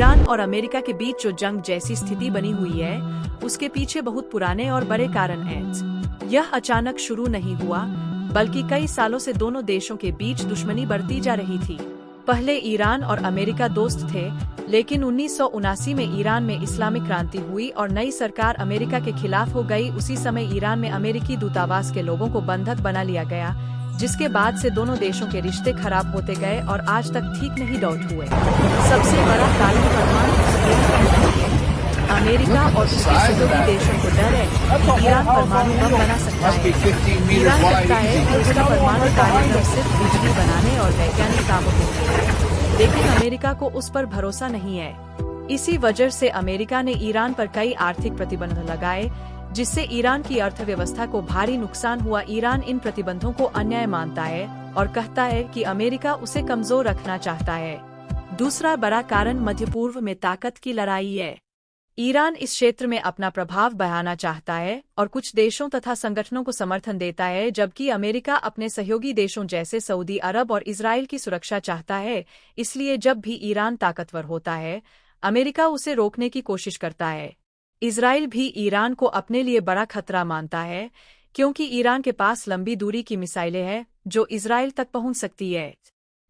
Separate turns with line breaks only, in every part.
Iran और America के बीच जो जंग जैसी स्थिति बनी हुई है, उसके पीछे बहुत पुराने और बड़े कारण हैं। यह अचानक शुरू नहीं हुआ, बल्कि कई सालों से दोनों देशों के बीच दुश्मनी बढ़ती जा रही थी। पहले ईरान और अमेरिका दोस्त थे, लेकिन 1979 में ईरान में इस्लामिक क्रांति हुई और नई सरकार अमेरिका के खिलाफ हो गई। उसी समय ईरान में अमेरिकी दूतावास के लोगों को बंधक बना लिया गया, जिसके बाद से दोनों देशों के रिश्ते खराब होते गए और आज तक ठीक नहीं लौट हुए। सबसे बड़ा कारण परमाणु। अमेरिका और उसके सहयोगी देशों को डर है कि ईरान परमाणु बम बना सकता है। ईरान कहता है कि उसका परमाणु कार्यक्रम सिर्फ बिजली बनाने और वैज्ञानिक कामों के लिए है, लेकिन अमेरिका को उस पर भरोसा नहीं है। इसी वजह से अमेरिका ने ईरान पर कई आर्थिक प्रतिबंध लगाए, जिससे ईरान की अर्थव्यवस्था को भारी नुकसान हुआ। ईरान इन प्रतिबंधों को अन्याय मानता है और कहता है कि अमेरिका उसे कमजोर रखना चाहता है। दूसरा बड़ा कारण मध्य पूर्व में ताकत की लड़ाई है। ईरान इस क्षेत्र में अपना प्रभाव बढ़ाना चाहता है और कुछ देशों तथा संगठनों को समर्थन देता है, जबकि अमेरिका अपने सहयोगी देशों जैसे सऊदी अरब और इजराइल की सुरक्षा चाहता है। इसलिए जब भी ईरान ताकतवर होता है, अमेरिका उसे रोकने की कोशिश करता है। इजराइल भी ईरान को अपने लिए बड़ा खतरा मानता है, क्योंकि ईरान के पास लंबी दूरी की मिसाइलें हैं जो इजराइल तक पहुंच सकती है।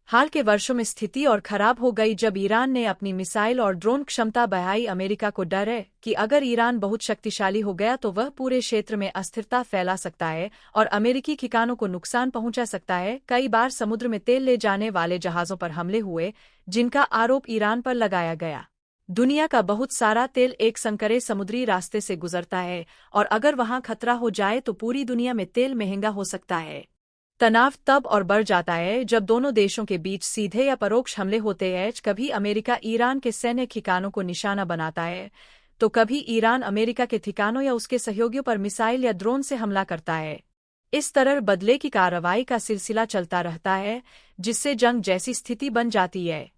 हाल के वर्षों में स्थिति और खराब हो गई जब ईरान ने अपनी मिसाइल और ड्रोन क्षमता बढ़ाई। अमेरिका को डर है कि अगर ईरान बहुत शक्तिशाली हो गया तो वह पूरे क्षेत्र में अस्थिरता फैला सकता है और अमेरिकी ठिकानों को नुकसान पहुंचा सकता है। कई बार समुद्र में तेल ले जाने वाले जहाजों पर हमले हुए, जिनका आरोप ईरान पर लगाया गया। दुनिया का बहुत सारा तेल एक संकरे समुद्री रास्ते से गुजरता है और अगर वहां खतरा हो जाए तो पूरी दुनिया में तेल महंगा हो सकता है। तनाव तब और बढ़ जाता है जब दोनों देशों के बीच सीधे या परोक्ष हमले होते हैं। कभी अमेरिका ईरान के सैन्य ठिकानों को निशाना बनाता है, तो कभी ईरान अमेरिका के ठिकानों या उसके सहयोगियों पर मिसाइल या ड्रोन से हमला करता है। इस तरह बदले की कार्रवाई का सिलसिला चलता रहता है, जिससे जंग जैसी स्थिति बन जाती है।